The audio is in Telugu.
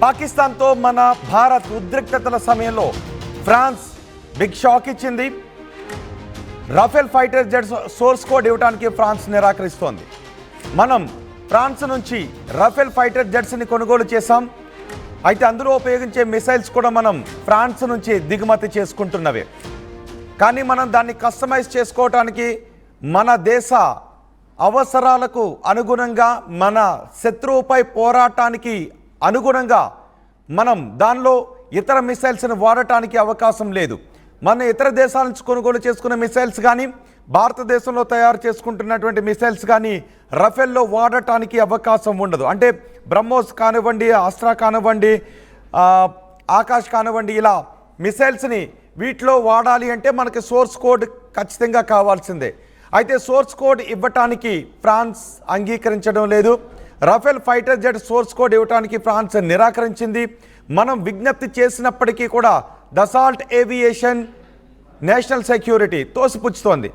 పాకిస్తాన్తో మన భారత్ ఉద్రిక్తతల సమయంలో ఫ్రాన్స్ బిగ్ షాక్ ఇచ్చింది. Rafale fighter jet source code ఇవ్వడానికి ఫ్రాన్స్ నిరాకరిస్తోంది. మనం ఫ్రాన్స్ నుంచి రాఫెల్ ఫైటర్ జెట్స్ని కొనుగోలు చేశాం. అయితే అందులో ఉపయోగించే మిసైల్స్ కూడా మనం ఫ్రాన్స్ నుంచి దిగుమతి చేసుకుంటున్నవే. కానీ మనం దాన్ని కస్టమైజ్ చేసుకోవటానికి మన దేశ అవసరాలకు అనుగుణంగా, మన శత్రువుపై పోరాటానికి అనుగుణంగా మనం దానిలో ఇతర మిసైల్స్ని వాడటానికి అవకాశం లేదు. మన ఇతర దేశాల నుంచి కొనుగోలు చేసుకున్న మిసైల్స్ కానీ, భారతదేశంలో తయారు చేసుకుంటున్నటువంటి మిసైల్స్ కానీ రఫేల్లో వాడటానికి అవకాశం ఉండదు. అంటే బ్రహ్మోస్ కానివ్వండి, అస్త్రా కానివ్వండి, ఆకాష్ కానివ్వండి, ఇలా మిసైల్స్ని వీటిలో వాడాలి అంటే మనకి సోర్స్ కోడ్ ఖచ్చితంగా కావాల్సిందే. అయితే సోర్స్ కోడ్ ఇవ్వటానికి ఫ్రాన్స్ అంగీకరించడం లేదు. Rafale fighter jet source code ఇవ్వటానికి ఫ్రాన్స్ నిరాకరించింది. మనం విజ్ఞప్తి చేసినప్పటికీ కూడా దసాల్ట్ ఏవియేషన్ నేషనల్ సెక్యూరిటీ తోసిపుచ్చుతోంది.